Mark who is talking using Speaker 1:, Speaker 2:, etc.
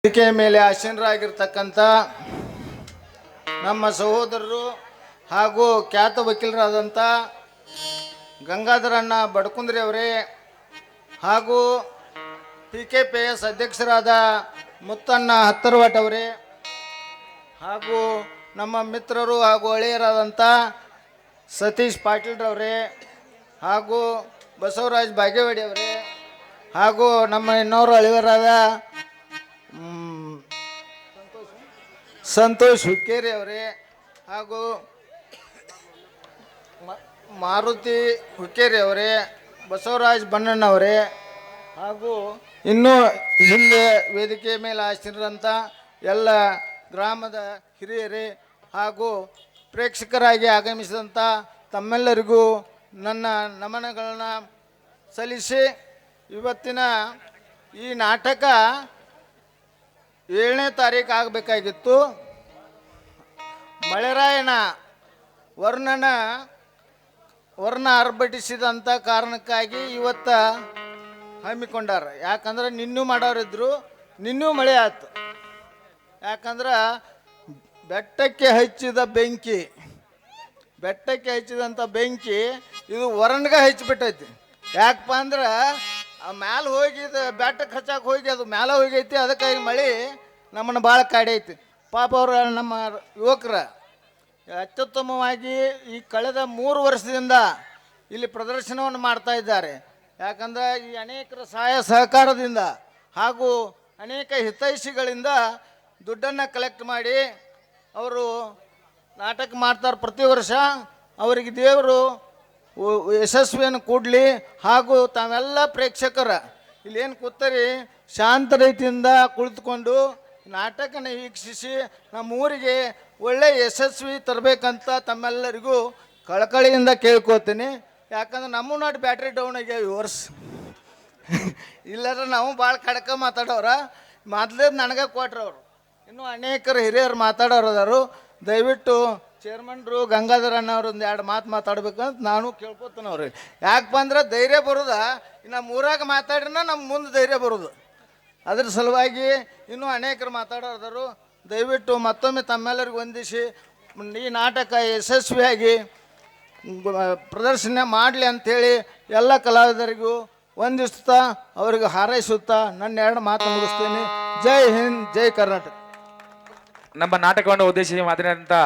Speaker 1: ವೇದಿಕೆ ಮೇಲೆ ಆಸೀನರಾಗಿರ್ತಕ್ಕಂಥ ನಮ್ಮ ಸಹೋದರರು ಹಾಗೂ ಖ್ಯಾತ ವಕೀಲರಾದಂಥ ಗಂಗಾಧರಣ್ಣ ಬಡಕುಂದ್ರಿ ಅವರೇ ಹಾಗೂ PKPS ಅಧ್ಯಕ್ಷರಾದ ಮುತ್ತಣ್ಣ ಹತ್ತರವಟ್ ಅವರೇ ಹಾಗೂ ನಮ್ಮ ಮಿತ್ರರು ಹಾಗೂ ಹಳೆಯರಾದಂಥ ಸತೀಶ್ ಪಾಟೀಲ್ರವರೇ ಹಾಗೂ ಬಸವರಾಜ್ ಬಾಗೇವಾಡಿ ಅವರೇ ಹಾಗೂ ನಮ್ಮ ಇನ್ನೋರು ಹಳೆಯರಾದ ಸಂತೋಷ್ ಹುಕ್ಕೇರಿ ಅವರೇ ಹಾಗೂ ಮಾರುತಿ ಹುಕ್ಕೇರಿ ಅವರೇ ಬಸವರಾಜ್ ಬಣ್ಣಣ್ಣವರೇ ಹಾಗೂ ಇನ್ನೂ ಹಿಂದೆ ವೇದಿಕೆ ಮೇಲೆ ಆಸೀನರಂಥ ಎಲ್ಲ ಗ್ರಾಮದ ಹಿರಿಯರೇ ಹಾಗೂ ಪ್ರೇಕ್ಷಕರಾಗಿ ಆಗಮಿಸಿದಂಥ ತಮ್ಮೆಲ್ಲರಿಗೂ ನನ್ನ ನಮನಗಳನ್ನು ಸಲ್ಲಿಸಿ ಇವತ್ತಿನ ಈ ನಾಟಕ 7ನೇ ತಾರೀಕು ಆಗಬೇಕಾಗಿತ್ತು. ಮಳೆರಾಯನ ವರ್ಣ ಆರ್ಭಟಿಸಿದಂಥ ಕಾರಣಕ್ಕಾಗಿ ಇವತ್ತು ಹಮ್ಮಿಕೊಂಡಾರ. ಯಾಕಂದ್ರೆ ನಿನ್ನೂ ಮಾಡೋರಿದ್ರು, ನಿನ್ನೂ ಮಳೆ ಆಯ್ತು. ಯಾಕಂದ್ರೆ ಬೆಟ್ಟಕ್ಕೆ ಹಚ್ಚಿದಂಥ ಬೆಂಕಿ ಇದು ವರ್ಣಗೆ ಹಚ್ಚಿಬಿಟ್ಟೈತಿ. ಯಾಕಪ್ಪ ಅಂದ್ರೆ ಆ ಮ್ಯಾಲೆ ಹೋಗಿ ಬೆಟ್ಟಕ್ಕೆ ಹಚ್ಚಕ್ಕೆ ಹೋಗಿ ಅದು ಮ್ಯಾಲೆ ಹೋಗೈತಿ. ಅದಕ್ಕಾಗಿ ಮಳೆ ನಮ್ಮನ್ನು ಭಾಳ ಕಾಡೈತಿ. ಪಾಪ ಅವರು ನಮ್ಮ ಯುವಕರ ಅತ್ಯುತ್ತಮವಾಗಿ ಈ ಕಳೆದ 3 ವರ್ಷದಿಂದ ಇಲ್ಲಿ ಪ್ರದರ್ಶನವನ್ನು ಮಾಡ್ತಾ ಇದ್ದಾರೆ. ಯಾಕಂದ್ರೆ ಈ ಅನೇಕರ ಸಹಾಯ ಸಹಕಾರದಿಂದ ಹಾಗೂ ಅನೇಕ ಹಿತೈಷಿಗಳಿಂದ ದುಡ್ಡನ್ನು ಕಲೆಕ್ಟ್ ಮಾಡಿ ಅವರು ನಾಟಕ ಮಾಡ್ತಾರೆ ಪ್ರತಿ ವರ್ಷ. ಅವರಿಗೆ ದೇವರು ಯಶಸ್ವಿಯನ್ನು ಕೊಡಲಿ. ಹಾಗೂ ತಾವೆಲ್ಲ ಪ್ರೇಕ್ಷಕರ ಇಲ್ಲೇನು ಕೂತರಿ ಶಾಂತ ರೀತಿಯಿಂದ ಕುಳಿತುಕೊಂಡು ನಾಟಕನ ವೀಕ್ಷಿಸಿ ನಮ್ಮೂರಿಗೆ ಒಳ್ಳೆಯ ಯಶಸ್ವಿ ತರಬೇಕಂತ ತಮ್ಮೆಲ್ಲರಿಗೂ ಕಳಕಳಿಯಿಂದ ಕೇಳ್ಕೊತೀನಿ. ಯಾಕಂದ್ರೆ ನಮ್ಮ ನಾಡು ಬ್ಯಾಟ್ರಿ ಡೌನ್ ಆಗ್ಯಾವ ಈ ವರ್ಷ. ಇಲ್ಲಾರ ನಾವು ಭಾಳ ಕಡಕ ಮಾತಾಡೋರ ಮೊದಲೇ ನನಗೆ ಕೊಟ್ರವ್ರು. ಇನ್ನೂ ಅನೇಕರು ಹಿರಿಯರು ಮಾತಾಡೋರು ಅದಾರು. ದಯವಿಟ್ಟು ಚೇರ್ಮನ್ರು ಗಂಗಾಧರಣ್ಣ ಅವ್ರು 2 ಮಾತು ಮಾತಾಡ್ಬೇಕಂತ ನಾನು ಕೇಳ್ಕೊತೀನಿ ಅವ್ರಿಗೆ. ಯಾಕಪ್ಪ ಅಂದ್ರೆ ಧೈರ್ಯ ಬರೋದ ನಮ್ಮ ಊರಾಗ ಮಾತಾಡ್ರಿನ ನಮ್ಮ ಮುಂದೆ ಧೈರ್ಯ ಬರೋದು. ಅದ್ರ ಸಲುವಾಗಿ ಇನ್ನೂ ಅನೇಕರು ಮಾತಾಡೋರು. ದಯವಿಟ್ಟು ಮತ್ತೊಮ್ಮೆ ತಮ್ಮೆಲ್ಲರಿಗೂ ವಂದಿಸಿ ಈ ನಾಟಕ ಯಶಸ್ವಿಯಾಗಿ ಪ್ರದರ್ಶನ ಮಾಡಲಿ ಅಂಥೇಳಿ ಎಲ್ಲ ಕಲಾವಿದರಿಗೂ ವಂದಿಸುತ್ತಾ ಅವರಿಗೆ ಹಾರೈಸುತ್ತಾ ನನ್ನ 2 ಮಾತು ಮುಗಿಸ್ತೀನಿ. ಜೈ ಹಿಂದ್, ಜೈ ಕರ್ನಾಟಕ.
Speaker 2: ನಮ್ಮ ನಾಟಕವನ್ನು ಉದ್ದೇಶಿಸಿ ಮಾತನಾಡಿದಂಥ